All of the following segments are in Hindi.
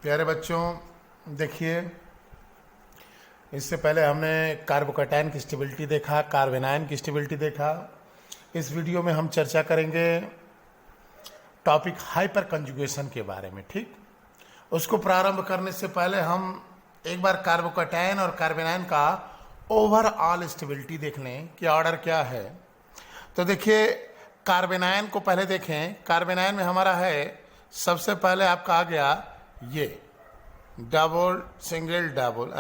प्यारे बच्चों, देखिए, इससे पहले हमने कार्बोकैटायन की स्टेबिलिटी देखा, कार्बेनायन की स्टेबिलिटी देखा। इस वीडियो में हम चर्चा करेंगे टॉपिक हाइपर कंजुगेशन के बारे में। ठीक, उसको प्रारंभ करने से पहले हम एक बार कार्बोकैटायन और कार्बेनायन का ओवरऑल स्टेबिलिटी देख लें कि ऑर्डर क्या है। तो देखिए, कार्बेनायन को पहले देखें। कार्बेनायन में हमारा है, सबसे पहले आपका आ गया ये डबल सिंगल डबल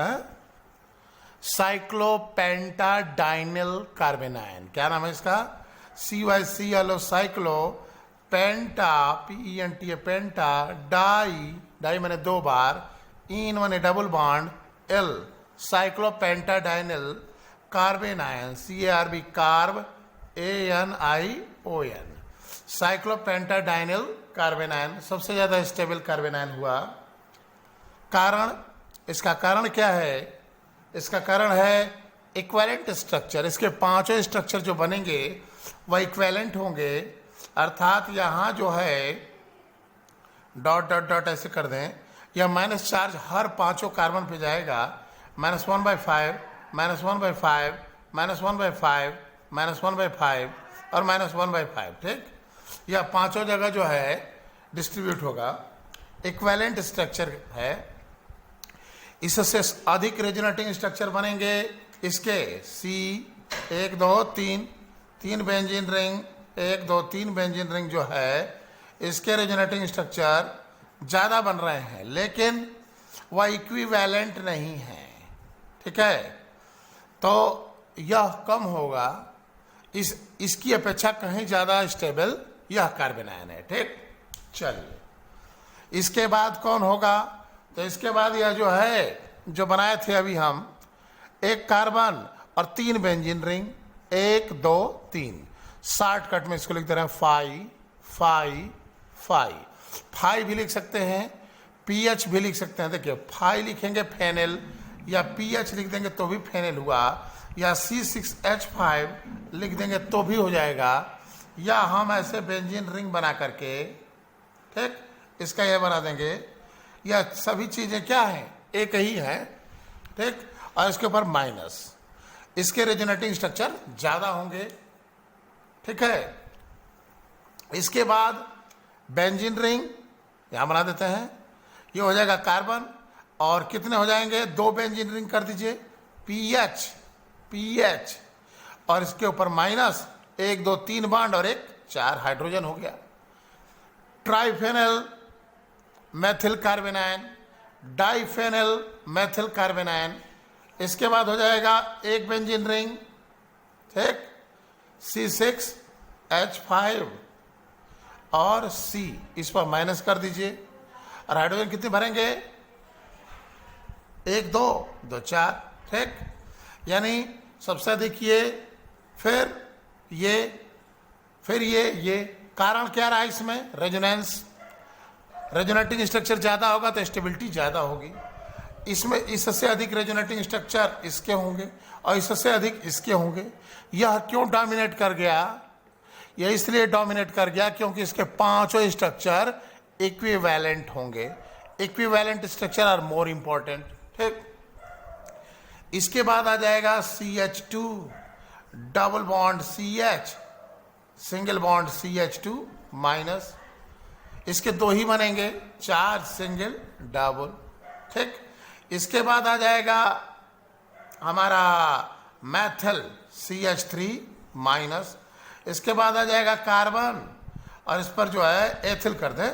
साइक्लोपेंटाडाइनिल कार्बेनायन। क्या नाम है इसका? CYCLO साइक्लो, पेंटा PENTA पेंटा, डाई मैंने दो बार, इन मैंने double bond, L साइक्लोपेंटाडाइनिल कार्बेनायन, CARB carb ANION साइक्लोपेंटाडाइनिल कार्बेनायन सबसे ज्यादा स्टेबल कार्बेनायन हुआ। कारण, इसका कारण क्या है? इसका कारण है इक्विवेलेंट स्ट्रक्चर। इसके पांचों स्ट्रक्चर जो बनेंगे वह इक्विवेलेंट होंगे, अर्थात यहाँ जो है डॉट डॉट डॉट ऐसे कर दें, यह माइनस चार्ज हर पांचों कार्बन पे जाएगा। -1/5, -1/5, -1/5, -1/5 और -1/5। ठीक, यह पांचों जगह जो है डिस्ट्रीब्यूट होगा। इक्विवेलेंट स्ट्रक्चर है। इससे अधिक रेजोनेटिंग स्ट्रक्चर बनेंगे इसके C 1 2 3 3 benzene ring, 1 2 3 benzene ring जो है, इसके रेजोनेटिंग स्ट्रक्चर ज़्यादा बन रहे हैं, लेकिन वह इक्विवेलेंट नहीं है। ठीक है, तो यह कम होगा। इसकी अपेक्षा कहीं ज़्यादा स्टेबल यह कार्बेनायन है। ठीक, चलिए, इसके बाद कौन होगा? तो इसके बाद यह जो है, जो बनाए थे अभी हम, एक कार्बन और 3 बेंजीन रिंग, 1 2 3, शॉर्टकट में इसको लिख दे रहे हैं फाई भी लिख सकते हैं, PH भी लिख सकते हैं। देखिए, फाई लिखेंगे फेनेल, या PH लिख देंगे तो भी फेनेल हुआ, या C6H5 लिख देंगे तो भी हो जाएगा, या हम ऐसे बेंजीन रिंग बना करके, ठीक, इसका यह बना देंगे। यह सभी चीजें क्या हैं? एक ही है। ठीक, और इसके ऊपर माइनस, इसके रेजोनेटिंग स्ट्रक्चर ज्यादा होंगे। ठीक है, इसके बाद बेंजीन रिंग यहां बना देते हैं, ये हो जाएगा कार्बन, और कितने हो जाएंगे? 2 बेंजीन रिंग कर दीजिए, PH, और इसके ऊपर माइनस 1 2 3 बॉन्ड और 1 4 हाइड्रोजन हो गया। ट्राइफेनल मेथिल कार्बेनायन, डाइफेनल मेथिल कार्बेनायन। इसके बाद हो जाएगा एक बेंजीन रिंग, ठीक, C6H5 और C, इस पर माइनस कर दीजिए, और हाइड्रोजन कितने भरेंगे? 1 2 2 4। ठीक, यानी सबसे अधिक ये, फिर ये। कारण क्या रहा इसमें? रेजोनेंस। रेजोनेटिंग स्ट्रक्चर ज्यादा होगा तो स्टेबिलिटी ज्यादा होगी। इसमें इससे अधिक रेजोनेटिंग स्ट्रक्चर इसके होंगे और इससे अधिक इसके होंगे। यह क्यों डोमिनेट कर गया? यह इसलिए डोमिनेट कर गया क्योंकि इसके पांचों स्ट्रक्चर इक्विवेलेंट होंगे। Equivalent structure are more important. ठीक, इसके बाद आ जाएगा CH2 double bond CH, single bond CH2 minus, इसके 2 ही बनेंगे, 4 सिंगल डबल। ठीक, इसके बाद आ जाएगा हमारा मेथल CH3 माइनस, इसके बाद आ जाएगा कार्बन, और इस पर जो है एथिल कर दें,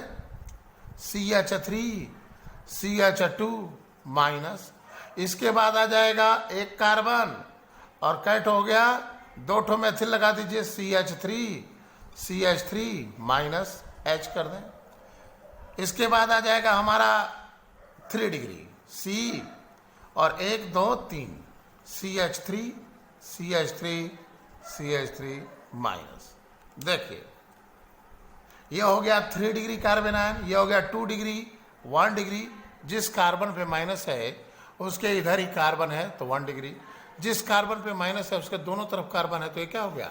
CH3 CH2 माइनस। इसके बाद आ जाएगा एक कार्बन, और कैट हो गया, 2 ठो मेथिल लगा दीजिए, CH3 माइनस, H कर दें। इसके बाद आ जाएगा हमारा 3 डिग्री C, और 1 2 3 CH3 माइनस। देखिए, यह हो गया 3 डिग्री कार्बेनायन, यह हो गया 2 डिग्री, 1 डिग्री। जिस कार्बन पे माइनस है उसके इधर ही कार्बन है तो 1 डिग्री, जिस कार्बन पे माइनस है उसके दोनों तरफ कार्बन है तो ये क्या हो गया?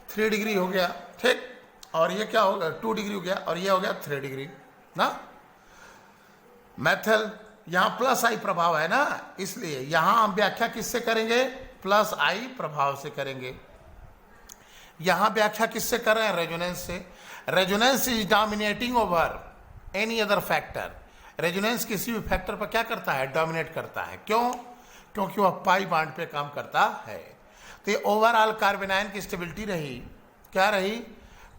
3 डिग्री हो गया। ठीक, और ये क्या हो गया? 2 डिग्री हो गया, और ये हो गया 3 डिग्री ना। मेथल, यहां प्लस आई प्रभाव है ना, इसलिए यहां हम व्याख्या किससे करेंगे, प्लस आई प्रभाव से करेंगे। यहां व्याख्या किससे कर रहे हैं, रेजोनेंस से। Resonance is dominating over any other factor. Resonance किसी भी फैक्टर पर क्या करता है, डोमिनेट करता है। क्यों, क्योंकि वह पाई बांड पे काम करता है। तो ये ओवरऑल कार्बन आयन की स्टेबिलिटी रही, क्या रही,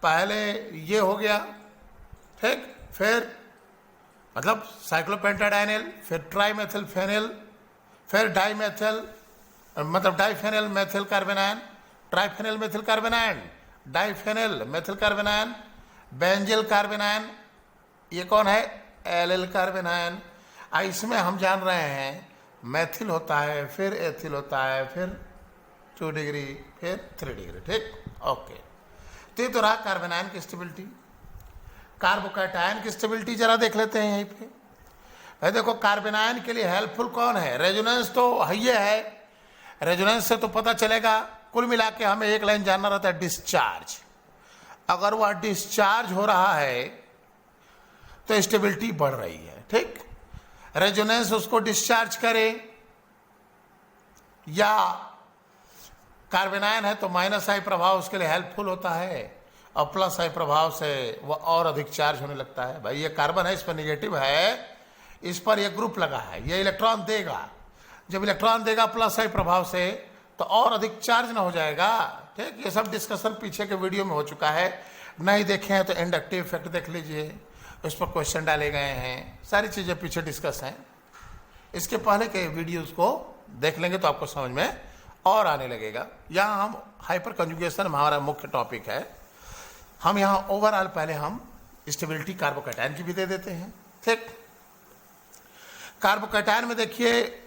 पहले ये हो गया, ठीक, फिर मतलब साइक्लोपेंटाडाइनिल, फिर ट्राईमेथिल फेनिल, फिर डाईमेथिल मतलब diphenyl methyl carbanion, triphenyl methyl carbanion, diphenyl methyl carbanion, benzyl carbanion, ये कौन है, एलिल कार्बन आयन। इसमें हम जान रहे हैं मेथिल होता है, फिर एथिल होता है, फिर 2 डिग्री, फिर 3 डिग्री, ठीक, ओके। तो ये तो रहा कार्बन आयन की स्टेबिलिटी। कार्बोकैटायन की स्टेबिलिटी जरा देख लेते हैं यहीं पे। भाई देखो, कार्बन आयन के लिए हेल्पफुल कौन है, रेजोनेंस तो ये है। रेजोनेंस से तो पता चलेगा, कुल मिला के हमें एक लाइन जानना रहता है, डिस्चार्ज। अगर वह डिस्चार्ज हो रहा है तो स्टेबिलिटी बढ़ रही है, ठीक। रेजोनेंस उसको डिस्चार्ज करे, या कार्बन आयन है तो माइनस आई प्रभाव उसके लिए हेल्पफुल होता है, और प्लस आई प्रभाव से वह और अधिक चार्ज होने लगता है। भाई ये कार्बन है, इस पर निगेटिव है, इस पर ये ग्रुप लगा है, ये इलेक्ट्रॉन देगा। जब इलेक्ट्रॉन देगा प्लस आई प्रभाव से तो और अधिक चार्ज ना हो जाएगा, ठीक। ये सब डिस्कशन पीछे के वीडियो में हो चुका है, नहीं देखे हैं तो इंडक्टिव इफेक्ट देख लीजिए, उस पर क्वेश्चन डाले गए हैं, सारी चीज़ें पीछे डिस्कस हैं। इसके पहले के वीडियोस को देख लेंगे तो आपको समझ में और आने लगेगा। यहाँ हम हाइपर कंजुगेशन हमारा मुख्य टॉपिक है। हम यहाँ ओवरऑल पहले हम स्टेबिलिटी कार्बोकैटायन की भी दे देते हैं, ठीक। कार्बोकैटायन में देखिए,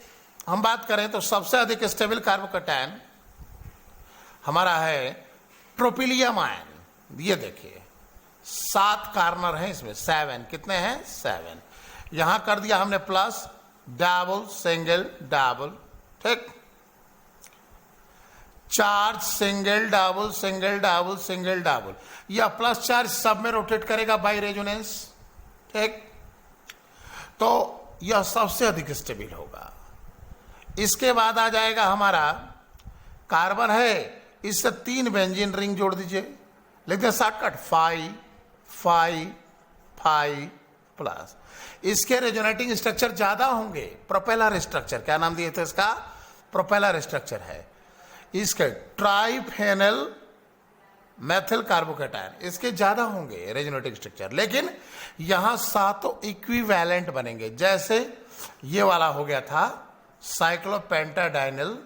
हम बात करें तो सबसे अधिक स्टेबल कार्बोकैटायन हमारा है ट्रोपिलियम आयन। ये देखिए 7 कार्नर हैं इसमें, 7, कितने हैं, 7। यहां कर दिया हमने प्लस, डबल, सिंगल, डबल, ठीक। Charge single double, single double, single double, या प्लस चार्ज सब में रोटेट करेगा बाई रेजोनेंस, ठीक। तो यह सबसे अधिक स्टेबल होगा। इसके बाद आ जाएगा हमारा कार्बन है, इससे 3 बेंजीन रिंग जोड़ दीजिए, लिख दें शॉर्टकट 5 5 5 प्लस। इसके रेजोनेटिंग स्ट्रक्चर ज्यादा होंगे, प्रोपेलर स्ट्रक्चर, क्या नाम दिए थे इसका, प्रोपेलर स्ट्रक्चर है। इसके ट्राईफेनिल मेथिल कार्बोकैटायन, इसके ज्यादा होंगे रेजोनेटिंग स्ट्रक्चर, लेकिन यहां 7 इक्विवेलेंट बनेंगे। जैसे ये वाला हो गया था साइक्लोपेंटाडाइनिल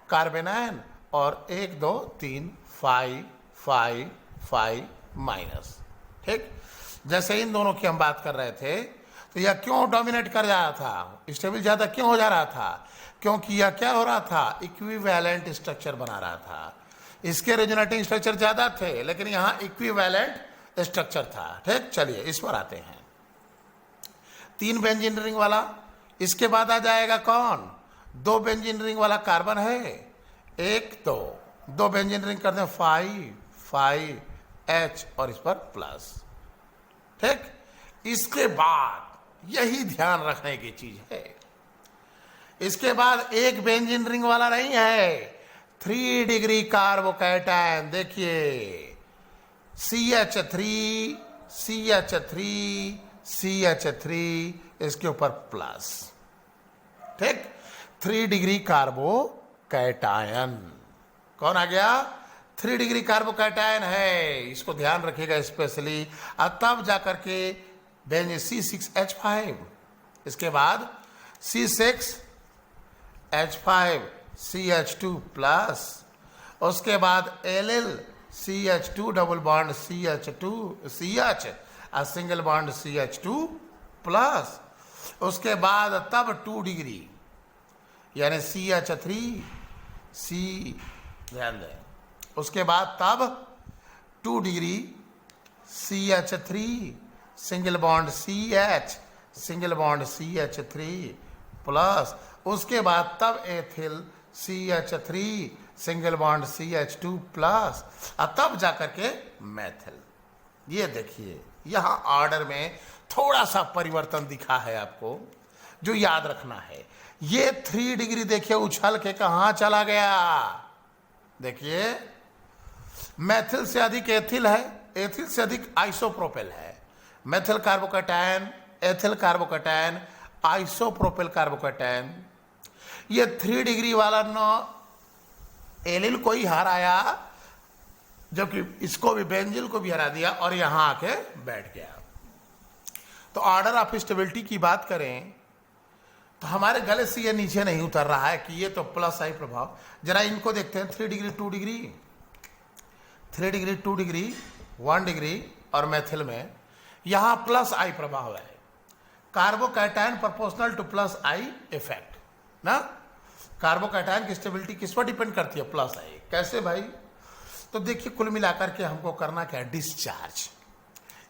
कार्बन आयन, और 1 2 3 5 5 5 माइनस, ठीक। जैसे इन दोनों की हम बात कर रहे थे, तो यह क्यों डोमिनेट कर जा रहा था, स्टेबल ज्यादा क्यों हो जा रहा था, क्योंकि यह क्या हो रहा था, इक्विवेलेंट स्ट्रक्चर बना रहा था। इसके रेजोनेटिंग स्ट्रक्चर ज्यादा थे, लेकिन यहां इक्विवेलेंट स्ट्रक्चर था, ठीक। चलिए इस पर आते हैं, 3 बेंजीन रिंग वाला। इसके बाद आ जाएगा कौन, 2 बेंजीन रिंग वाला कार्बन है, 1 2 बेंजीन रिंग करते हैं 5 5 H, और इस पर प्लस, ठीक। इसके बाद यही ध्यान रखने की चीज है, इसके बाद 1 बेंजीन रिंग वाला नहीं है, 3 डिग्री कार्बोकैटायन। देखिए CH3 CH3 CH3, इसके ऊपर प्लस, ठीक। 3 डिग्री कार्बोकैटायन कौन आ गया, 3 डिग्री कार्बोकैटायन है, इसको ध्यान रखिएगा स्पेशली। और तब जाकर के बेंजीन C6H5, इसके बाद C6H5 CH2 प्लस, उसके बाद Ll CH2 double bond CH2 CH और सिंगल बॉन्ड CH2 प्लस, उसके बाद तब 2 डिग्री यानी CH3 C, ध्यान दें, उसके बाद तब 2 degree CH3 single bond CH single bond CH3 plus, उसके बाद तब ethyl CH3 single bond CH2 plus, और तब जाकर के मेथिल। ये देखिए यहाँ ऑर्डर में थोड़ा सा परिवर्तन दिखा है आपको जो याद रखना है। ये 3 डिग्री देखिए उछल के कहां चला गया। देखिए मेथिल से अधिक एथिल है, एथिल से अधिक आइसोप्रोपेल है। Methyl carbocation, ethyl carbocation, isopropyl carbocation. ये 3 डिग्री वाला न एलिल को ही हराया, जो कि इसको भी बेंजिल को भी हरा दिया और यहां आके बैठ गया। तो ऑर्डर ऑफ स्टेबिलिटी की बात करें तो हमारे गले से ये नीचे नहीं उतर रहा है कि ये तो प्लस आई प्रभाव। जरा इनको देखते हैं, 3 degree 2 degree, 3 degree 2 degree 1 degree और मेथिल में यहां प्लस आई प्रभाव है। Carbocation proportional two plus I effect ना। कार्बोकैटायन की स्टेबिलिटी किस पर डिपेंड करती है? प्लस आई। कैसे भाई? तो देखिए कुल मिलाकर के हमको करना क्या है? डिस्चार्ज।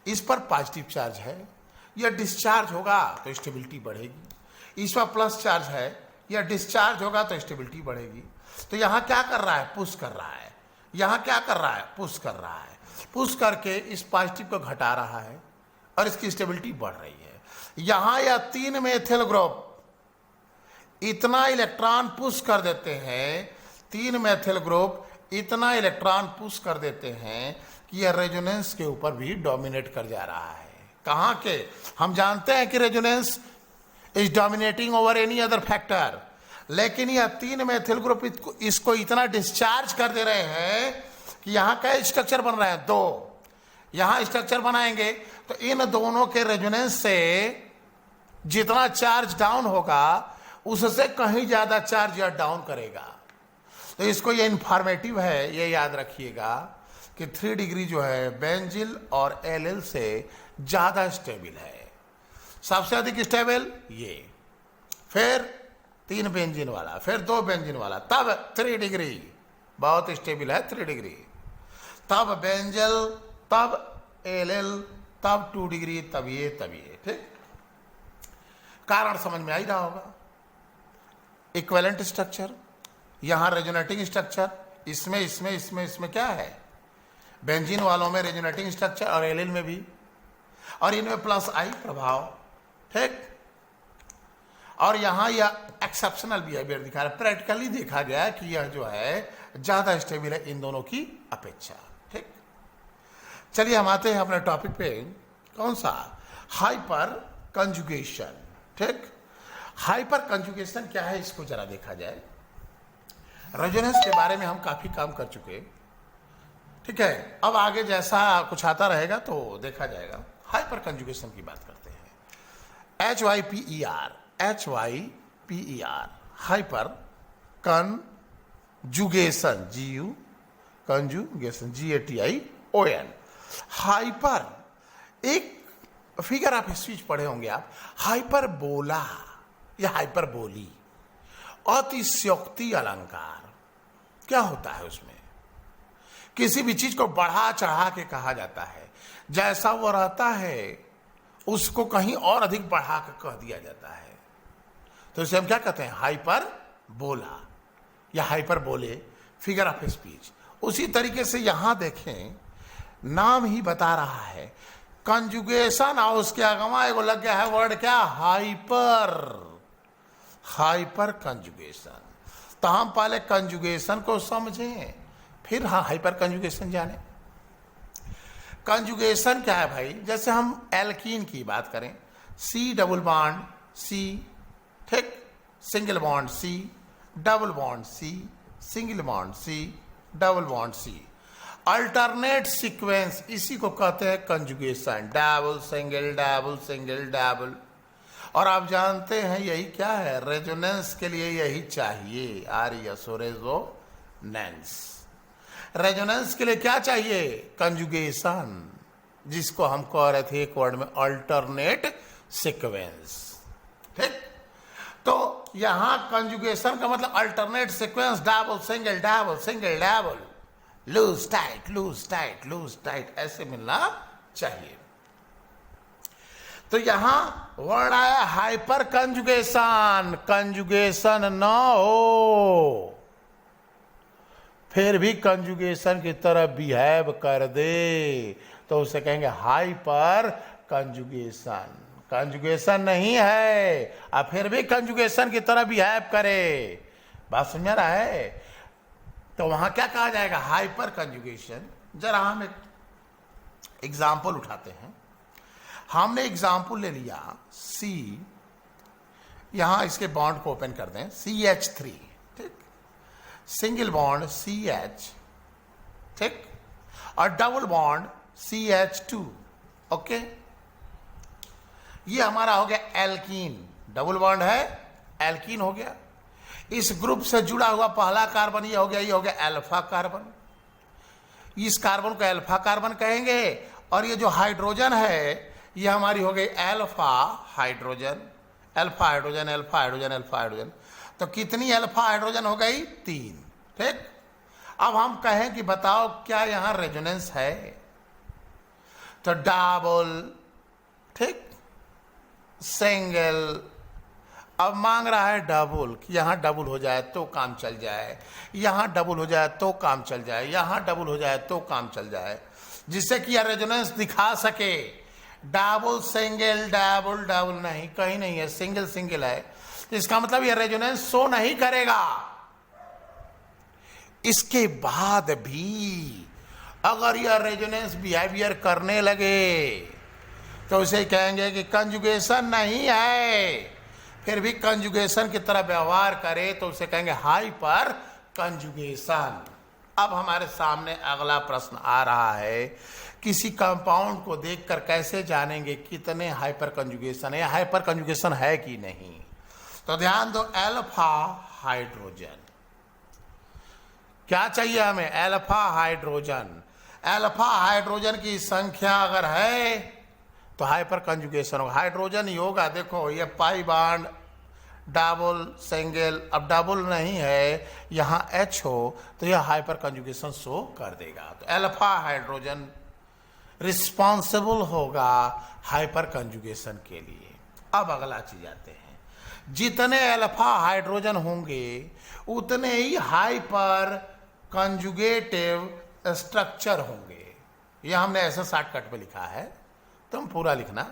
इस पर पॉजिटिव चार्ज है, यह डिस्चार्ज होगा तो स्टेबिलिटी बढ़ेगी। इस पर प्लस चार्ज है, यह डिस्चार्ज होगा तो स्टेबिलिटी बढ़ेगी। तो यहां क्या कर रहा है? पुश कर रहा है। यहां क्या कर रहा है? पुश कर रहा है। पुश करके इस पॉजिटिव को घटा रहा है और इसकी स्टेबिलिटी बढ़ रही है। यहां यह 3 मेथिल ग्रुप इतना इलेक्ट्रॉन पुश कर देते हैं, 3 मेथिल ग्रुप इतना इलेक्ट्रॉन पुश कर देते हैं कि यह रेजोनेंस के ऊपर भी डोमिनेट कर जा रहा है। कहां के? हम जानते हैं कि resonance is dominating over any other factor, लेकिन यह 3 मेथिल ग्रुप इसको इतना डिस्चार्ज कर दे रहे हैं कि यहां का स्ट्रक्चर बन रहा है 2, यहां स्ट्रक्चर बनाएंगे तो इन दोनों के रेजोनेंस से जितना चार्ज डाउन होगा उससे कहीं ज्यादा चार्ज यह डाउन करेगा। तो इसको ये इंफॉर्मेटिव है, ये याद रखिएगा कि 3 डिग्री जो है बेंजिल और एलिल से ज्यादा स्टेबल है। सबसे अधिक स्टेबल ये, फिर 3 बेंजीन वाला, फिर 2 बेंजीन वाला, तब 3 डिग्री बहुत स्टेबल है 3 डिग्री, तब बेंजिल, तब एलिल, तब 2 डिग्री, तब ये ठीक। कारण समझ में आ ही रहा होगा। इक्विवेलेंट स्ट्रक्चर, यहां रेजोनेटिंग स्ट्रक्चर, इसमें क्या है? बेंजीन वालों में रेजोनेटिंग स्ट्रक्चर और एलिल में भी, और इनमें प्लस आई प्रभाव, ठीक। और यहां यह एक्सेप्शनल बिहेवियर दिखा रहा है। प्रैक्टिकली देखा गया कि यह जो है ज्यादा स्टेबल है इन दोनों की अपेक्षा, ठीक। चलिए हम आते हैं अपने टॉपिक पे। कौन सा? हाइपर कंजुगेशन, ठीक। हाइपर कंजुगेशन क्या है इसको जरा देखा जाए। रेजोनेंस के बारे में हम काफी काम कर चुके, ठीक है। अब आगे जैसा कुछ आता रहेगा तो देखा जाएगा। हाइपर कंजुगेशन की बात करते हैं। HYPER, hyper conjugation, conjugation GATION। Hyper, एक फिगर आप स्पीच पढ़े होंगे आप, हाइपरबोला या हाइपरबोली, अतिशयोक्ति अलंकार। क्या होता है उसमें? किसी भी चीज को बढ़ा चढ़ा के कहा जाता है, जैसा वो रहता है उसको कहीं और अधिक बढ़ा कर कह दिया जाता है। तो इसे हम क्या कहते हैं? हाइपरबोला या हाइपरबोले, फिगर ऑफ स्पीच। उसी तरीके से यहां देखें, नाम ही बता रहा है कंजुगेशन, और उसके अगवा एगो लग गया है वर्ड क्या? Hyper conjugation. तो हम पहले कंजुगेशन को समझें, फिर हाइपर कंजुगेशन जाने। कंजुगेशन क्या है भाई? जैसे हम एल्कीन की बात करें, C डबल बॉन्ड C, ठीक, single bond C, double bond C, single bond C, double bond C। Alternate sequence, इसी को कहते हैं conjugation. Double single double single double. और आप जानते हैं यही क्या है? रेजोनेंस के लिए यही चाहिए, रेजोनेंस। रेजोनेंस के लिए क्या चाहिए? कंजुगेशन, जिसको हम कह रहे थे एक वर्ड में अल्टरनेट सीक्वेंस, ठीक। तो यहां कंजुगेशन का मतलब alternate sequence, double single double single double, loose tight loose tight loose tight, ऐसे मिलना चाहिए। तो यहां वर्ड आया हाइपर कंजुगेशन। कंजुगेशन न हो फिर भी कंजुगेशन की तरह बिहेव कर दे तो उसे कहेंगे हाइपर कंजुगेशन। कंजुगेशन नहीं है, अब फिर भी कंजुगेशन की तरह बिहेव करे। बात समझ रहा है? तो वहां क्या कहा जाएगा? Hyper conjugation. जरा हम एक एग्जाम्पल उठाते हैं। हमने एग्जाम्पल ले लिया सी, यहां इसके बॉन्ड को ओपन कर दें, CH3, ठीक, सिंगल बॉन्ड CH, ठीक, और डबल बॉन्ड CH2, ओके। ये हमारा हो गया एल्कीन, डबल बॉन्ड है, एल्कीन हो गया। इस ग्रुप से जुड़ा हुआ पहला कार्बन ये हो गया अल्फा कार्बन। इस कार्बन को अल्फा कार्बन कहेंगे, और ये जो हाइड्रोजन है ये हमारी हो गई alpha hydrogen. Alpha hydrogen, alpha hydrogen, alpha hydrogen. तो कितनी अल्फा हाइड्रोजन हो गई? 3, ठीक। अब हम कहें कि बताओ क्या यहां रेजोनेंस है? तो डबल, ठीक, सिंगल। अब मांग रहा है डबल, कि यहां डबल हो जाए तो काम चल जाए, यहां डबल हो जाए तो काम चल जाए, यहां डबल हो जाए तो काम चल जाए, जिससे कि यह रेजोनेंस दिखा सके। डबल सिंगल, डबल डबल नहीं, कहीं नहीं है, सिंगल सिंगल है। तो इसका मतलब यह रेजोनेंस शो नहीं करेगा। इसके बाद भी अगर यह रेजोनेंस बिहेवियर करने लगे तो उसे कहेंगे कि कंजुगेशन नहीं है। फिर भी कंजुगेशन की तरह व्यवहार करे तो उसे कहेंगे हाइपर कंजुगेशन। अब हमारे सामने अगला प्रश्न आ रहा है, किसी कंपाउंड को देखकर कैसे जानेंगे कितने हाइपर कंजुगेशन है, हाइपर कंजुगेशन है कि नहीं? तो ध्यान दो, अल्फा हाइड्रोजन, क्या चाहिए हमें? Alpha hydrogen. अल्फा हाइड्रोजन की संख्या अगर है तो हाइपर कंजुगेशन होगा, हाइड्रोजन ही होगा। देखो ये पाई बॉन्ड, डबल सिंगल, अब डबल नहीं है, यहां H हो तो यह हाइपर कंजुगेशन शो कर देगा। तो अल्फा हाइड्रोजन रिस्पॉन्सिबल होगा हाइपर कंजुगेशन के लिए। अब अगला चीज आते हैं, जितने अल्फा हाइड्रोजन होंगे उतने ही हाइपर कंजुगेटिव स्ट्रक्चर होंगे। यह हमने ऐसा शॉर्टकट में लिखा है, तुम पूरा लिखना।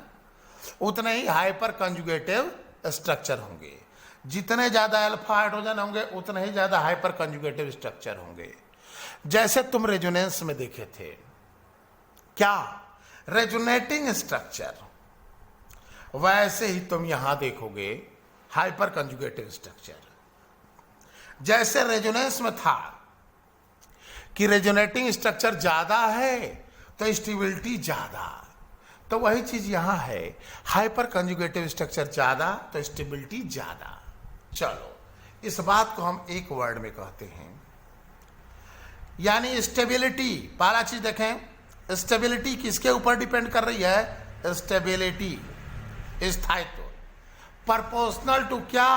उतने ही हाइपर कंजुगेटिव स्ट्रक्चर होंगे। जितने ज्यादा अल्फा हाइड्रोजन होंगे उतने ही ज्यादा हाइपर कंजुगेटिव स्ट्रक्चर होंगे। जैसे तुम रेजोनेंस में देखे थे, क्या रेजोनेटिंग स्ट्रक्चर, वैसे ही तुम यहां देखोगे हाइपर कंजुगेटिव स्ट्रक्चर। जैसे रेजोनेंस में था कि रेजोनेटिंग स्ट्रक्चर ज्यादा है तो स्टेबिलिटी ज्यादा, तो वही चीज यहां है, हाइपर कंजुगेटिव स्ट्रक्चर ज्यादा तो स्टेबिलिटी ज्यादा। चलो इस बात को हम एक वर्ड में कहते हैं, यानी स्टेबिलिटी। पहला चीज देखें, स्टेबिलिटी किसके ऊपर डिपेंड कर रही है? स्टेबिलिटी, स्थायित्व, प्रोपोर्शनल टू क्या?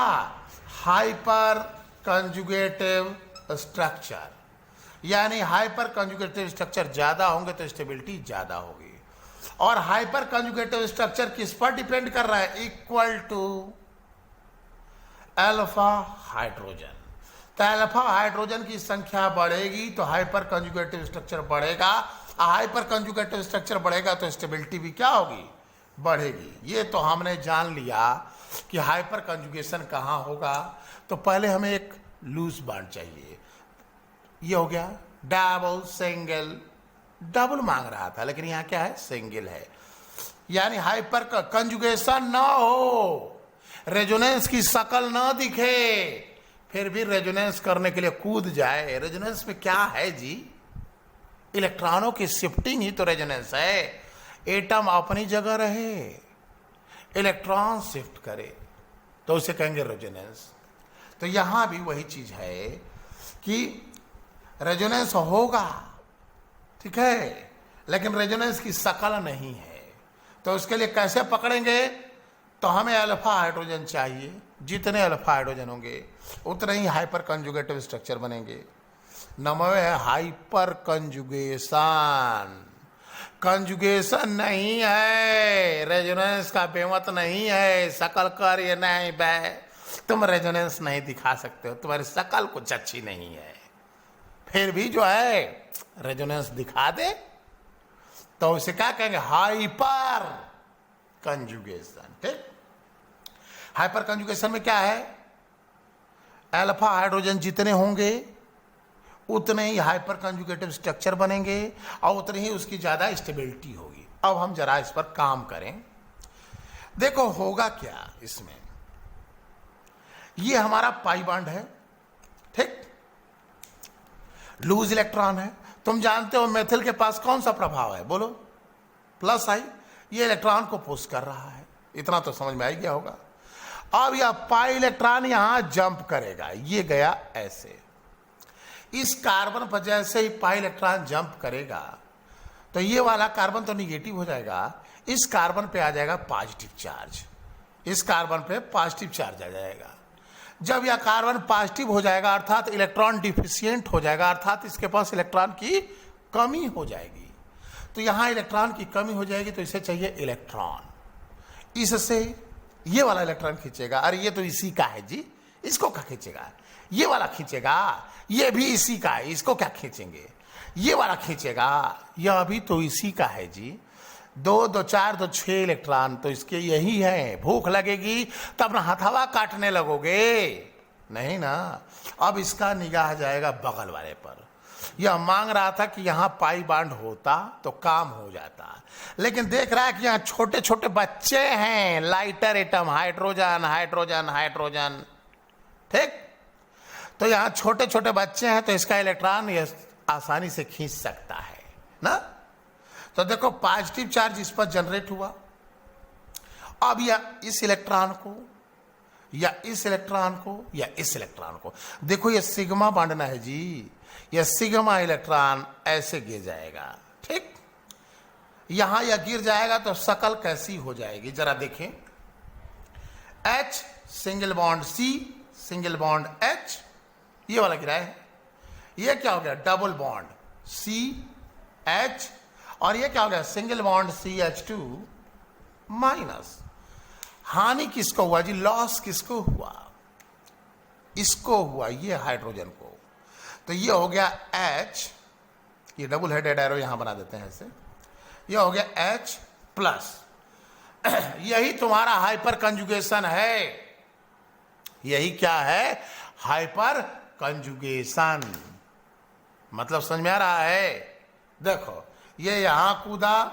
Hyper conjugative structure. यानी हाइपर कंजुगेटिव स्ट्रक्चर ज्यादा होंगे तो स्टेबिलिटी ज्यादा होगी। और हाइपर कंजुगेटिव स्ट्रक्चर किस पर डिपेंड कर रहा है? Equal to alpha hydrogen. तो अल्फा हाइड्रोजन की संख्या बढ़ेगी तो हाइपर कंजुगेटिव स्ट्रक्चर बढ़ेगा, हाइपर कंजुगेटिव स्ट्रक्चर बढ़ेगा तो स्टेबिलिटी भी क्या होगी? बढ़ेगी। ये तो हमने जान लिया कि हाइपर कंजुगेशन कहां होगा। तो पहले हमें एक लूज बॉन्ड चाहिए। ये हो गया डबल सिंगल, डबल मांग रहा था लेकिन यहां क्या है? सिंगल है। यानी हाइपर कंजुगेशन ना हो, रेजोनेंस की शकल ना दिखे, फिर भी रेजोनेंस करने के लिए कूद जाए। रेजोनेंस में क्या है जी? इलेक्ट्रॉनों की शिफ्टिंग ही तो रेजोनेंस है। एटम अपनी जगह रहे, इलेक्ट्रॉन शिफ्ट करे तो उसे कहेंगे रेजोनेंस। तो यहां भी वही चीज है कि रेजोनेंस होगा, ठीक है, लेकिन रेजोनेंस की शकल नहीं है। तो उसके लिए कैसे पकड़ेंगे? तो हमें अल्फा हाइड्रोजन चाहिए। जितने अल्फा हाइड्रोजन होंगे उतने ही हाइपर कंजुगेटिव स्ट्रक्चर बनेंगे। नंबर है हाइपर कंजुगेशन। कंजुगेशन नहीं है, रेजोनेंस का बेमत नहीं है। शकल कर ये नहीं बे, तुम रेजोनेंस नहीं दिखा सकते हो, तुम्हारी शकल कुछ अच्छी नहीं है, फिर भी जो है रेजोनेंस दिखा दे तो उसे क्या कहेंगे? Hyper conjugation. ठीक, हाइपर कंजुगेशन में क्या है, अल्फा हाइड्रोजन जितने होंगे उतने ही हाइपर कंजुगेटिव स्ट्रक्चर बनेंगे और उतनी ही उसकी ज्यादा स्टेबिलिटी होगी। अब हम जरा इस पर काम करें। देखो होगा क्या इसमें, ये हमारा पाई बॉन्ड है, ठीक, लूज इलेक्ट्रॉन है। तुम जानते हो मेथिल के पास कौन सा प्रभाव है, बोलो, प्लस आई, ये इलेक्ट्रॉन को पुश कर रहा है, इतना तो समझ में आ गया होगा। अब यह पाई इलेक्ट्रॉन यहां जंप करेगा, ये गया ऐसे, इस कार्बन पर जैसे ही पाई इलेक्ट्रॉन जंप करेगा तो ये वाला कार्बन तो निगेटिव हो जाएगा, इस कार्बन पे आ जाएगा पॉजिटिव चार्ज, इस कार्बन पे पॉजिटिव चार्ज आ जाएगा। जब यह कार्बन पॉजिटिव हो जाएगा अर्थात इलेक्ट्रॉन डिफिशियंट हो जाएगा, अर्थात इसके पास इलेक्ट्रॉन की कमी हो जाएगी। तो यहां इलेक्ट्रॉन की कमी हो जाएगी तो इसे चाहिए इलेक्ट्रॉन, इससे ये वाला इलेक्ट्रॉन खींचेगा। अरे ये तो इसी का है जी, इसको क्या खींचेगा, ये वाला खींचेगा, ये भी इसी का है, इसको क्या खींचेंगे, ये वाला खींचेगा, यह भी तो इसी का है जी। 2 2 4 2 6 इलेक्ट्रॉन तो इसके यही है। भूख लगेगी तब ना हथवा काटने लगोगे, नहीं ना। अब इसका निगाह जाएगा बगल वाले पर। यह मांग रहा था कि यहां पाई बॉन्ड होता तो काम हो जाता, लेकिन देख रहा है कि यहां छोटे छोटे बच्चे हैं, lighter atom, hydrogen hydrogen hydrogen, ठीक, तो यहां छोटे छोटे बच्चे हैं तो इसका इलेक्ट्रॉन ये आसानी से खींच सकता है ना। तो देखो पॉजिटिव चार्ज इस पर जनरेट हुआ। अब या इस इलेक्ट्रॉन को या इस इलेक्ट्रॉन को या इस इलेक्ट्रॉन को, देखो ये सिग्मा बांधना है जी, यह सिग्मा इलेक्ट्रॉन ऐसे गिर जाएगा, ठीक, यहां यह गिर जाएगा तो शकल कैसी हो जाएगी जरा देखें। H single bond C single bond H, ये वाला गिरा है, ये क्या हो गया, डबल बॉन्ड CH, और ये क्या हो गया, सिंगल बॉन्ड CH2 माइनस। हानि किसको हुआ जी, लॉस किसको हुआ, इसको हुआ, ये हाइड्रोजन को। तो ये हो गया H, ये डबल हेडेड एरो यहां बना देते हैं ऐसे, ये हो गया H प्लस। यही तुम्हारा हाइपर कंजुगेशन है, यही क्या है, हाइपर कंजुगेशन। मतलब समझ में आ रहा है। देखो ये यहां कूदा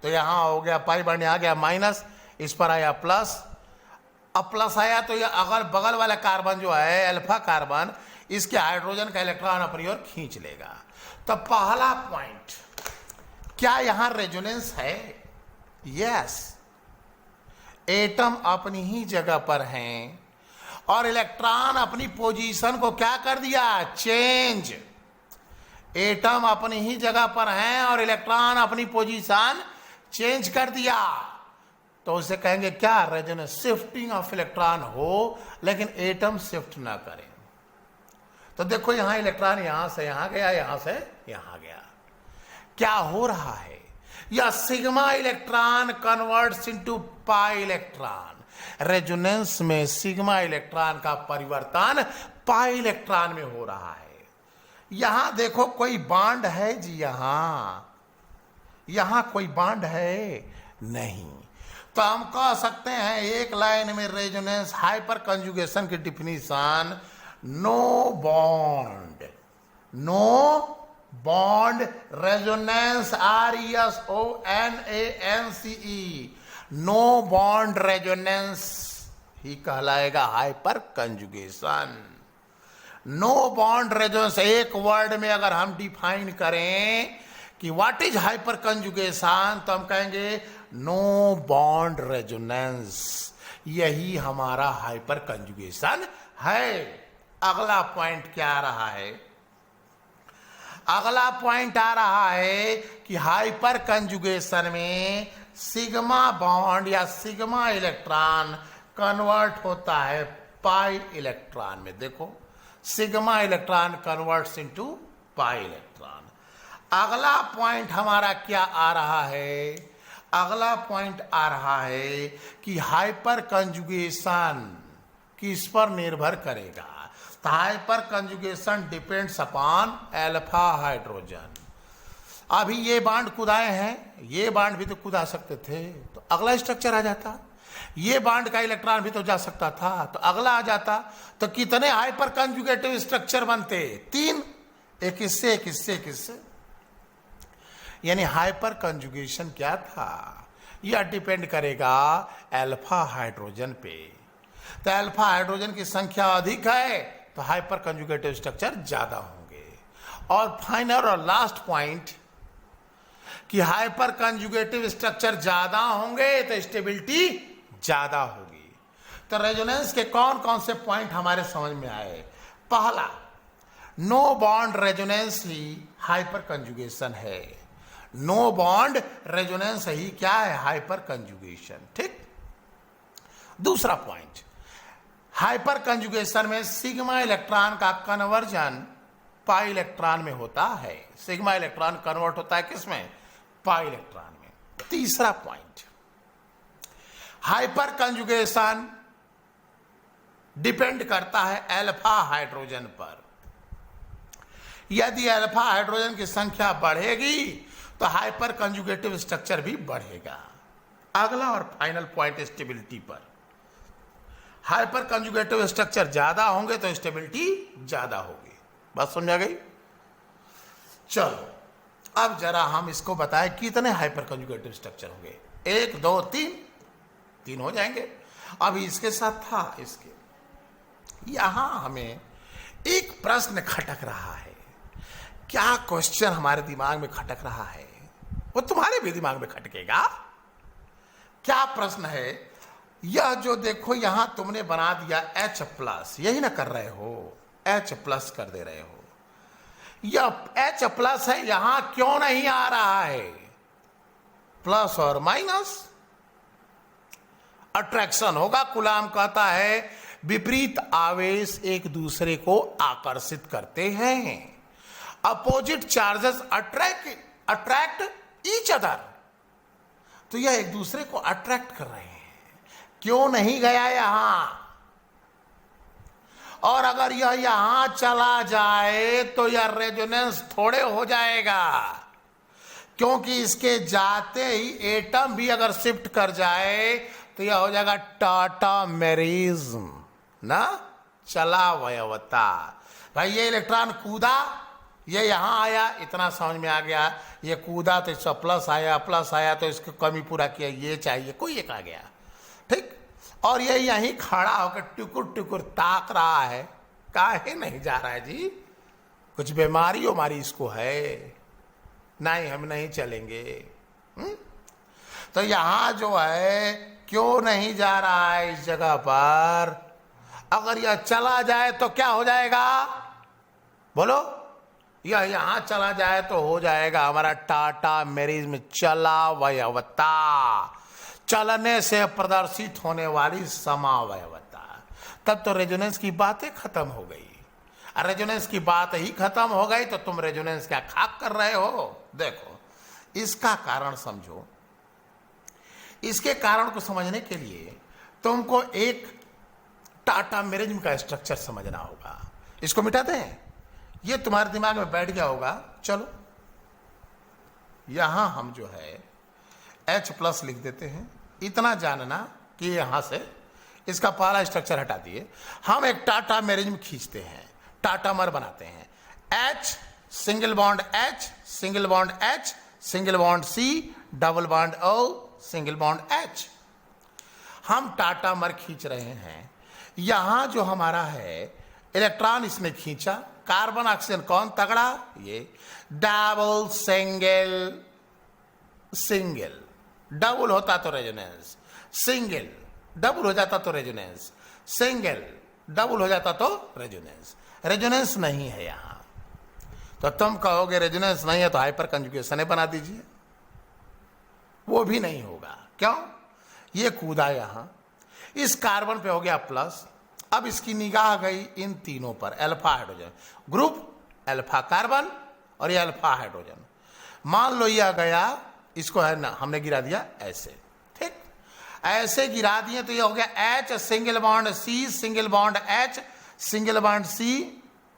तो यहां हो गया पाई बॉन्ड, यहां गया माइनस, इस पर आया प्लस। अब प्लस आया तो ये अगर बगल वाला कार्बन जो है अल्फा कार्बन, इसके हाइड्रोजन का इलेक्ट्रॉन अपनी ओर खींच लेगा। तो पहला पॉइंट, क्या यहां रेजोनेंस है, यस, एटम अपनी ही जगह पर हैं और इलेक्ट्रॉन अपनी पोजीशन को क्या कर दिया, चेंज। एटम अपनी ही जगह पर हैं और इलेक्ट्रॉन अपनी पोजीशन चेंज कर दिया, तो उसे कहेंगे क्या, रेजोनेंस, शिफ्टिंग ऑफ इलेक्ट्रॉन हो लेकिन एटम शिफ्ट ना करें। तो देखो यहां इलेक्ट्रॉन यहां से यहां गया, यहां से यहां गया, क्या हो रहा है, या sigma electron converts into pi electron. Resonance में सिग्मा इलेक्ट्रॉन का परिवर्तन पाई इलेक्ट्रॉन में हो रहा है। यहां देखो कोई बॉन्ड है जी, यहां कोई बॉन्ड है नहीं, तो हम कह सकते हैं एक लाइन में रेजोनेंस हाइपर कंजुगेशन की definition, no bond, no bond resonance, RESONANCE, no bond resonance ही कहलाएगा hyperconjugation. No bond resonance, एक वर्ड में अगर हम डिफाइन करें कि व्हाट इज हाइपर कंजुगेशन, तो हम कहेंगे नो बॉन्ड रेजोनेंस, यही हमारा हाइपर कंजुगेशन है। अगला पॉइंट क्या आ रहा है, अगला पॉइंट आ रहा है कि हाइपर कंजुगेशन में सिग्मा बॉन्ड या सिग्मा इलेक्ट्रॉन कन्वर्ट होता है पाई इलेक्ट्रॉन में। देखो sigma electron converts into pi electron. अगला पॉइंट हमारा क्या आ रहा है, अगला पॉइंट आ रहा है कि हाइपर कंजुगेशन किस पर निर्भर करेगा। तो hyper conjugation depends upon alpha hydrogen. अभी ये बांड कुदाए हैं, ये बांड भी तो कुदा सकते थे, तो अगला स्ट्रक्चर आ जाता। ये बांड का इलेक्ट्रॉन भी तो जा सकता था, तो अगला आ जाता। तो कितने हाइपर कंजुगेटिव स्ट्रक्चर बनते? 3, एक इससे, एक इससे, एक इससे। यानी हाइपर कंजुगेशन क्या था? यह डिपेंड करेगा अल्फा हाइड्रोजन पे। तो अल्फा हाइड्रोजन की संख्या अधिक है तो हाइपर कंजुगेटिव स्ट्रक्चर ज्यादा होंगे। और फाइनल और लास्ट पॉइंट कि हाइपर कंजुगेटिव स्ट्रक्चर ज्यादा होंगे तो स्टेबिलिटी ज्यादा होगी। तो रेजोनेंस के कौन कौन से पॉइंट हमारे समझ में आए? पहला, नो बॉन्ड रेजोनेंस ही हाइपर कंजुगेशन है। नो बॉन्ड रेजोनेंस ही क्या है? Hyper conjugation. ठीक। दूसरा पॉइंट, हाइपर कंजुगेशन में सिग्मा इलेक्ट्रॉन का कन्वर्जन पाई इलेक्ट्रॉन में होता है। सिग्मा इलेक्ट्रॉन कन्वर्ट होता है किसमें? पाई इलेक्ट्रॉन में। तीसरा पॉइंट, हाइपर कंजुगेशन डिपेंड करता है अल्फा हाइड्रोजन पर। यदि अल्फा हाइड्रोजन की संख्या बढ़ेगी तो हाइपर कंजुगेटिव स्ट्रक्चर भी बढ़ेगा। अगला और फाइनल पॉइंट स्टेबिलिटी पर। हाइपर कंजुगेटिव स्ट्रक्चर ज्यादा होंगे तो स्टेबिलिटी ज्यादा होगी। बात समझ आ गई? चलो अब जरा हम इसको बताएं कितने हाइपर कंजुगेटिव स्ट्रक्चर होंगे। 1, 2, 3 हो जाएंगे। अभी इसके साथ था, इसके यहां हमें एक प्रश्न खटक रहा है। क्या क्वेश्चन हमारे दिमाग में खटक रहा है? वो तुम्हारे भी दिमाग में खटकेगा। क्या प्रश्न है? यह जो देखो यहां तुमने बना दिया H+, यही ना कर रहे हो? H+ कर दे रहे हो। यह H+ है, यहां क्यों नहीं आ रहा है प्लस और माइनस? अट्रैक्शन होगा। कूलाम कहता है विपरीत आवेश एक दूसरे को आकर्षित करते हैं। Opposite charges attract each other. तो यह एक दूसरे को अट्रैक्ट कर रहे हैं। क्यों नहीं गया यहां? और अगर यह यहां चला जाए तो यह रेजोनेंस थोड़े हो जाएगा, क्योंकि इसके जाते ही एटम भी अगर शिफ्ट कर जाए तो यह हो जाएगा टाटामेरिज्म ना, चला वयवता। भाई ये इलेक्ट्रॉन कूदा, ये यहां आया, इतना समझ में आ गया। ये कूदा तो इसका प्लस आया तो इसको कमी पूरा किया, ये चाहिए, कोई एक आ गया। ठीक। और ये यहीं खड़ा होकर टुकुर टुकुर ताक रहा है। काहे नहीं जा रहा है जी? कुछ बीमारी उमारी इसको है? नहीं, हम नहीं चलेंगे। तो यहां जो है क्यों नहीं जा रहा है इस जगह पर? अगर यह चला जाए तो क्या हो जाएगा? बोलो। यह यहां चला जाए तो हो जाएगा हमारा टाटामेरिज्म, चला वयवता, चलने से प्रदर्शित होने वाली समावयवता। तब तो रेजोनेंस की बातें खत्म हो गई। रेजोनेंस की बात ही खत्म हो गई तो तुम रेजोनेंस क्या खाक कर रहे हो? देखो इसका कारण समझो। इसके कारण को समझने के लिए तुमको एक टाटामेरिज्म का स्ट्रक्चर समझना होगा। इसको मिटाते हैं, ये तुम्हारे दिमाग में बैठ गया होगा। चलो यहां हम जो है H+ लिख देते हैं। इतना जानना कि यहां से इसका पहला स्ट्रक्चर हटा दिए, हम एक टाटामेरिज्म खींचते हैं, टाटामर बनाते हैं। H single bond H single bond H single bond C double bond O single bond H। हम टाटामर खींच रहे हैं। यहां जो हमारा है इलेक्ट्रॉन इसने खींचा, कार्बन ऑक्सीजन कौन तगड़ा? ये डबल सिंगल, सिंगल डबल होता तो रेजोनेंस, सिंगल डबल हो जाता तो रेजोनेंस, सिंगल डबल हो जाता तो रेजोनेंस। रेजोनेंस नहीं है यहां, तो तुम कहोगे रेजोनेंस नहीं है तो हाइपर कंजुगेशन बना दीजिए। वो भी नहीं होगा। क्यों? ये कूदा यहां, इस कार्बन पे हो गया प्लस। अब इसकी निगाह गई इन तीनों पर, alpha hydrogen group, alpha carbon और ये अल्फा हाइड्रोजन। मान लो यह गया, इसको है ना हमने गिरा दिया ऐसे। ठीक, ऐसे गिरा दिए तो ये हो गया H single bond C single bond H single bond C,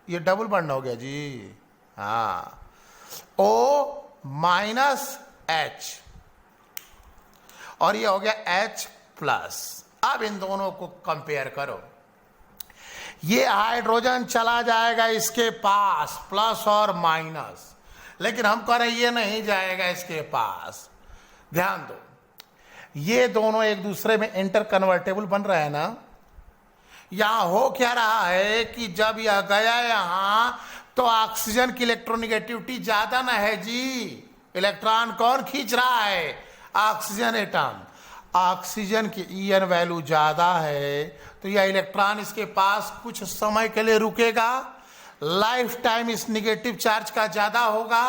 ये डबल बॉन्ड हो गया जी। हाँ, O माइनस H और ये हो गया H प्लस। अब इन दोनों को कंपेयर करो, ये हाइड्रोजन चला जाएगा इसके पास प्लस और माइनस, लेकिन हम कह रहे हैं ये नहीं जाएगा इसके पास। ध्यान दो, ये दोनों एक दूसरे में इंटर कन्वर्टेबल बन रहे हैं ना। यहां हो क्या रहा है कि जब यह गया यहां तो ऑक्सीजन की इलेक्ट्रोनिगेटिविटी ज्यादा ना है जी। इलेक्ट्रॉन कौन खींच रहा है? Oxygen atom. ऑक्सीजन की EN वैल्यू ज्यादा है तो यह इलेक्ट्रॉन इसके पास कुछ समय के लिए रुकेगा, लाइफ टाइम इस निगेटिव चार्ज का ज्यादा होगा।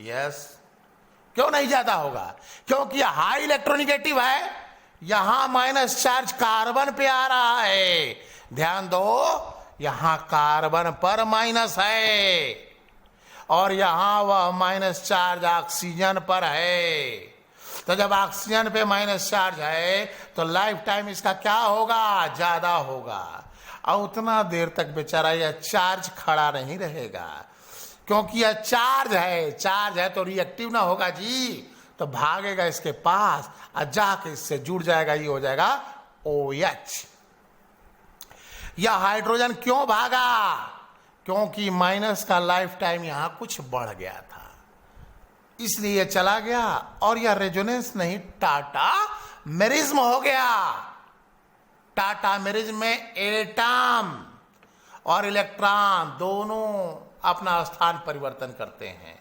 यस, क्यों नहीं ज्यादा होगा? क्योंकि हाई इलेक्ट्रोनिगेटिव है, यहां माइनस चार्ज कार्बन पे आ रहा है। ध्यान दो, यहां कार्बन पर माइनस है और यहां वह माइनस चार्ज ऑक्सीजन पर है। तो जब ऑक्सीजन पे माइनस चार्ज है तो लाइफ टाइम इसका क्या होगा? ज्यादा होगा। और उतना देर तक बेचारा यह चार्ज खड़ा नहीं रहेगा, क्योंकि यह चार्ज है तो रिएक्टिव ना होगा जी, तो भागेगा इसके पास और जाके इससे जुड़ जाएगा, ये हो जाएगा OH। यह हाइड्रोजन क्यों भागा? क्योंकि माइनस का लाइफ टाइम यहां कुछ बढ़ गया था, इसलिए चला गया और यह रेजोनेंस नहीं टाटा मेरिज्म हो गया। टाटा मेरिज्म में एटम और इलेक्ट्रॉन दोनों अपना स्थान परिवर्तन करते हैं।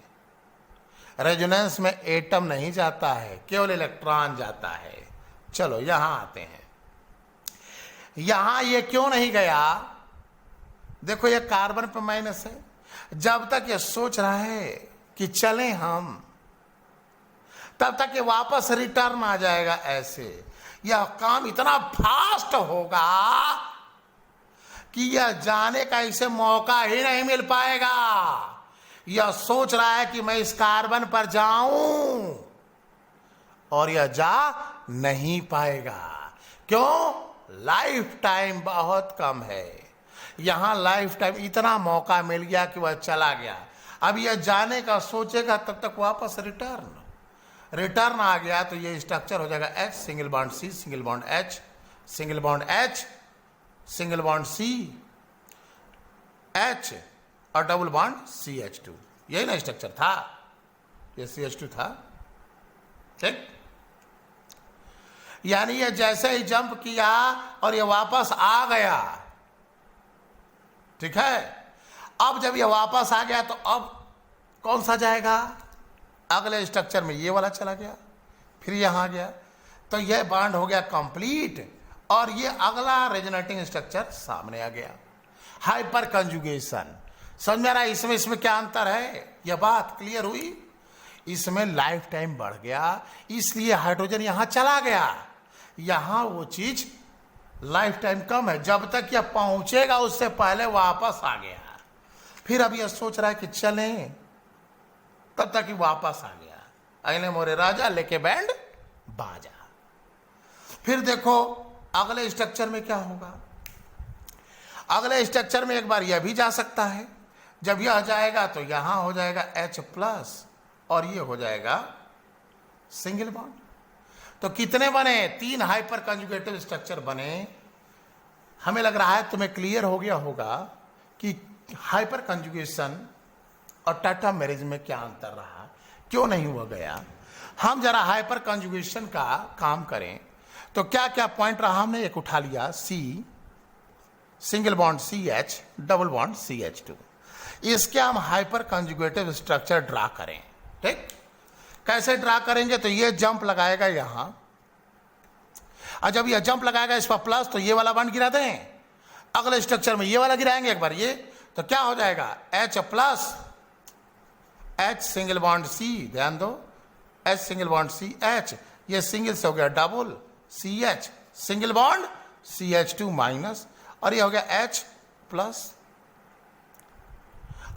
रेजोनेंस में एटम नहीं जाता है, केवल इलेक्ट्रॉन जाता है। चलो यहां आते हैं, यहां ये क्यों नहीं गया? देखो ये कार्बन पे माइनस है, जब तक ये सोच रहा है कि चलें हम, तब तक ये वापस रिटर्न आ जाएगा। ऐसे यह काम इतना फास्ट होगा कि यह जाने का इसे मौका ही नहीं मिल पाएगा। यह सोच रहा है कि मैं इस कार्बन पर जाऊं और यह जा नहीं पाएगा। क्यों? लाइफ टाइम बहुत कम है। यहां लाइफ टाइम इतना मौका मिल गया कि वह चला गया। अब यह जाने का सोचेगा तब तक वापस रिटर्न आ गया तो ये स्ट्रक्चर हो जाएगा H single bond C single bond H single bond H single bond C H और डबल बॉन्ड CH2। यही ना स्ट्रक्चर था, ये CH2 था। ठीक, यानी ये जैसे ही जंप किया और ये वापस आ गया। ठीक है, अब जब ये वापस आ गया तो अब कौन सा जाएगा? अगले स्ट्रक्चर में ये वाला चला गया, फिर यहां गया, तो यह बॉन्ड हो गया कंप्लीट और ये अगला रेजोनेटिंग स्ट्रक्चर सामने आ गया। हाइपर कंजुगेशन समझ में आ रहा है? इसमें क्या अंतर है? यह बात क्लियर हुई? इसमें लाइफ टाइम बढ़ गया, इसलिए हाइड्रोजन यहां चला गया। यहां वो चीज लाइफ टाइम कम है, जब तक यह पहुंचेगा उससे पहले वापस आ गया। फिर अब यह सोच रहा है कि चलें, तब तक ही वापस आ गया। अगले मोरे राजा लेके बैंड बाजा। फिर देखो अगले स्ट्रक्चर में क्या होगा। अगले स्ट्रक्चर में एक बार यह भी जा सकता है, जब यह जाएगा तो यहां हो जाएगा H प्लस और ये हो जाएगा सिंगल बॉन्ड। तो कितने बने? 3 हाइपर कंजुगेटिव स्ट्रक्चर बने। हमें लग रहा है तुम्हें क्लियर हो गया होगा कि हाइपर कंजुगेशन और टाटा मेरिज्म में क्या अंतर रहा, क्यों नहीं हुआ गया। हम जरा हाइपर कंजुगेशन का काम करें तो क्या क्या पॉइंट रहा, हमने एक उठा लिया C single bond CH double bond CH2। इसके हम हाइपर कंजुगेटिव स्ट्रक्चर ड्रा करें। ठीक, कैसे ड्रा करेंगे? तो ये जंप लगाएगा यहां, और जब यह जंप लगाएगा इस पर प्लस तो ये वाला बॉन्ड गिरा दें, अगले स्ट्रक्चर में ये वाला गिराएंगे एक बार, ये तो क्या हो जाएगा H plus H single bond C। ध्यान दो, H single bond C H, ये सिंगल से हो गया double CH single bond CH2 minus, और ये हो गया H प्लस।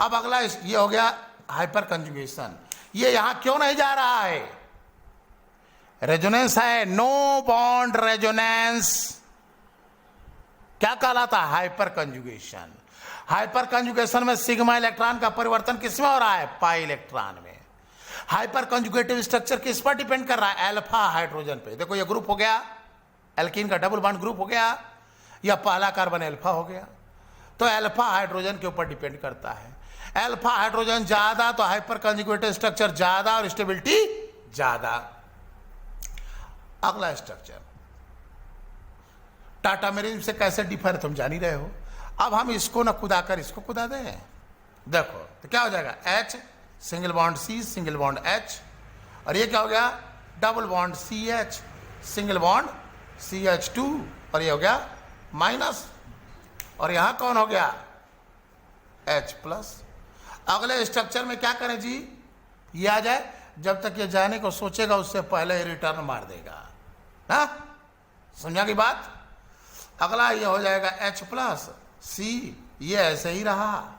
अब अगला ये हो गया हाइपर कंजुगेशन। ये यहां क्यों नहीं जा रहा है? रेजोनेंस है, नो बॉन्ड रेजोनेंस। क्या कहलाता है? Hyper conjugation. हाइपर कंजुगेशन में सिग्मा इलेक्ट्रॉन का परिवर्तन किसमें हो रहा है? पाई इलेक्ट्रॉन में। हाइपर कंजुगेटिव स्ट्रक्चर किस पर डिपेंड कर रहा है? अल्फा हाइड्रोजन पे। देखो ये ग्रुप हो गया, एल्कीन का डबल बॉन्ड ग्रुप हो गया, या पहला कार्बन अल्फा हो गया, तो अल्फा हाइड्रोजन के ऊपर डिपेंड करता है। अल्फा हाइड्रोजन ज्यादा तो हाइपर कंजुगेटिव स्ट्रक्चर ज्यादा और स्टेबिलिटी ज्यादा। अगला स्ट्रक्चर टाटामेरिन से कैसे डिफर तुम जान ही रहे हो। अब हम इसको ना कुदाकर इसको कुदा दें, देखो तो क्या हो जाएगा, H single bond C single bond H, और ये क्या हो गया, double bond CH single bond CH2, और ये हो गया माइनस, और यहां कौन हो गया, H प्लस। अगले स्ट्रक्चर में क्या करें जी, ये आ जाए, जब तक ये जाने को सोचेगा उससे पहले ही रिटर्न मार देगा। हाँ समझा की बात। अगला ये हो जाएगा H प्लस C, ये ऐसे ही रहा,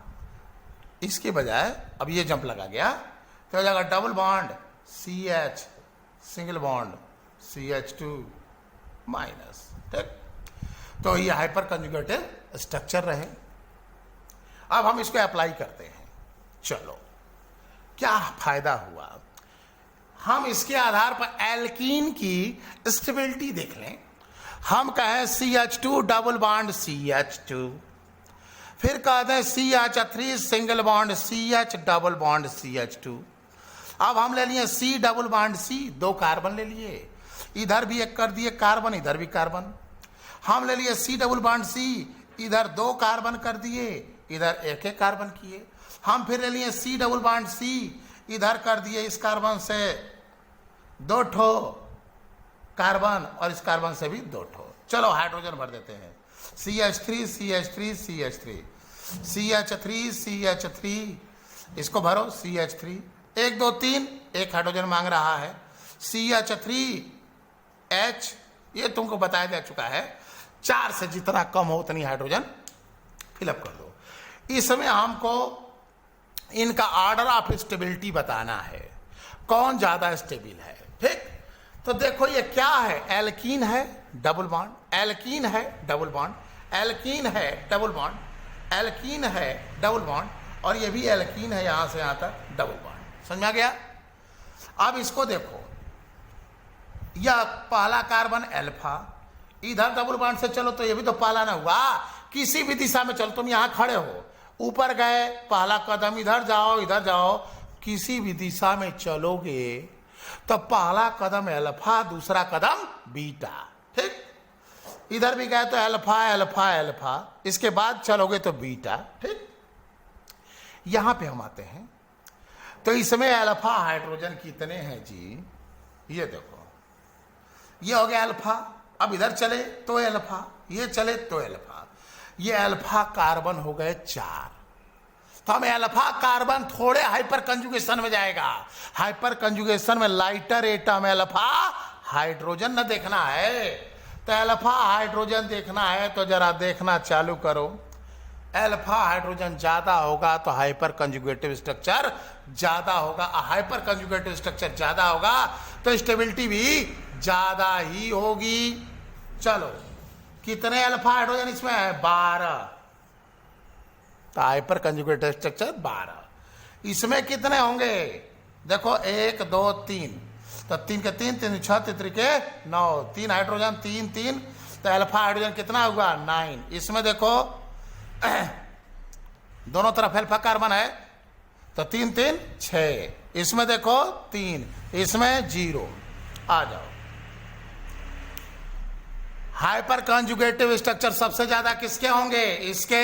इसके बजाय अब ये जंप लगा गया तो हो जाएगा double bond CH single bond CH2 minus. ठीक, तो ये हाइपर कंजुगेटिव स्ट्रक्चर रहे। अब हम इसको अप्लाई करते हैं। चलो क्या फायदा हुआ, हम इसके आधार पर एल्कीन की स्टेबिलिटी देख लें। हम कहें CH2 डबल बॉन्ड CH2, फिर कहते हैं CH3 single bond CH double bond CH2। अब हम ले लिए C double bond C, 2 carbon ले लिए, इधर भी एक कर दिए कार्बन, इधर भी कार्बन। हम ले लिए C डबल बॉन्ड C, इधर 2 कार्बन कर दिए, इधर एक एक कार्बन किए। हम फिर ले लिए C डबल बॉन्ड C, इधर कर दिए इस कार्बन से 2 ठो कार्बन और इस कार्बन से भी 2 ठो। चलो हाइड्रोजन भर देते हैं, CH3 CH3 CH3 CH3 CH3, इसको भरो CH3, 1 2 3, एक हाइड्रोजन मांग रहा है CH3H, ये तुमको बताया जा चुका है, 4 से जितना कम हो उतनी हाइड्रोजन फिलअप कर दो। इसमें हमको इनका ऑर्डर ऑफ स्टेबिलिटी बताना है, कौन ज्यादा स्टेबल है। ठीक, तो देखो ये क्या है, एल्कीन है डबल बॉन्ड, एल्कीन है डबल बॉन्ड, एल्कीन है डबल बॉन्ड, एल्कीन है डबल बॉन्ड, और ये भी एल्कीन है यहां से यहां तक डबल बॉन्ड। समझ में गया। अब इसको देखो, यह पहला कार्बन अल्फा, इधर डबल बॉन्ड से चलो तो ये भी तो पहला ना हुआ, किसी भी दिशा में चलो, तुम यहां खड़े हो, ऊपर गए, पहला कदम इधर जाओ, किसी भी दिशा में चलोगे तो पहला कदम अल्फा, दूसरा कदम बीटा। ठीक, इधर भी गए तो अल्फा अल्फा अल्फा, इसके बाद चलोगे तो बीटा। ठीक, यहां पे हम आते हैं तो इसमें अल्फा हाइड्रोजन कितने हैं जी, ये देखो, ये हो गया अल्फा। अब इधर चले तो अल्फा, ये चले तो अल्फा, ये अल्फा कार्बन हो गए 4। तो हमें अल्फा कार्बन थोड़े हाइपर कंजुगेशन में जाएगा, हाइपर कंजुगेशन में लाइटर एटम अल्फा हाइड्रोजन न देखना है, तो अल्फा हाइड्रोजन देखना है तो जरा देखना चालू करो। अल्फा हाइड्रोजन ज्यादा होगा तो हाइपर कंजुगेटिव स्ट्रक्चर ज्यादा होगा, हाइपर कंजुगेटिव स्ट्रक्चर ज्यादा होगा तो स्टेबिलिटी भी ज्यादा ही होगी। चलो कितने अल्फा हाइड्रोजन इसमें है, 12, तो हाइपर कंजुगेटिव स्ट्रक्चर 12। इसमें कितने होंगे, देखो 1 2 3, तो 3 के 3 3 6 3 के 9, 3 हाइड्रोजन 3 3, तो अल्फा हाइड्रोजन कितना होगा 9। इसमें देखो दोनों तरफ अल्फा कार्बन है तो 3 3 6, इसमें देखो 3, इसमें 0। आ जाओ, हाइपर कंजुगेटिव स्ट्रक्चर सबसे ज्यादा किसके होंगे, इसके।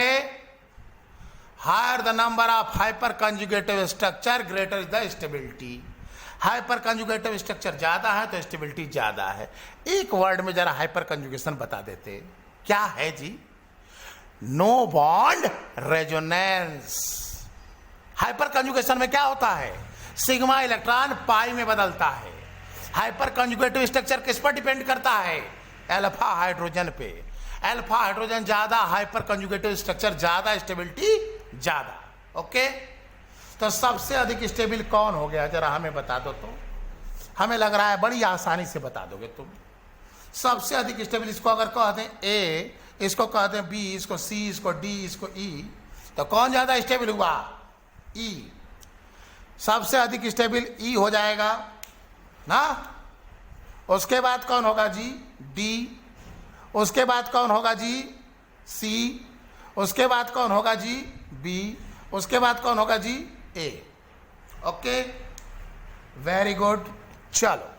Higher the number of hyperconjugative structure greater is the stability. Hyperconjugative structure ज्यादा है तो स्टेबिलिटी ज्यादा है। एक वर्ड में जरा हाइपर कंजुगेशन बता देते, क्या है जी, no bond resonance. Hyperconjugation में क्या होता है, सिग्मा इलेक्ट्रॉन पाई में बदलता है। हाइपर कंजुगेटिव स्ट्रक्चर किस पर डिपेंड करता है, अल्फा हाइड्रोजन पे। अल्फा हाइड्रोजन ज्यादा, हाइपर कंजुगेटिव स्ट्रक्चर ज्यादा, स्टेबिलिटी ज्यादा। ओके, तो सबसे अधिक स्टेबल कौन हो गया, जरा हमें बता दो तो। हमें लग रहा है बड़ी आसानी से बता दोगे तुम। सबसे अधिक स्टेबल इसको अगर कहते हैं ए, इसको कहते हैं बी, इसको सी, इसको डी, इसको ई, तो कौन ज्यादा स्टेबल हुआ, ई। सबसे अधिक स्टेबल ई हो जाएगा ना। उसके बाद कौन होगा जी, डी। उसके बाद कौन होगा जी, सी। उसके बाद कौन होगा जी, बी। उसके बाद कौन होगा जी, ए। Okay, very good. चलो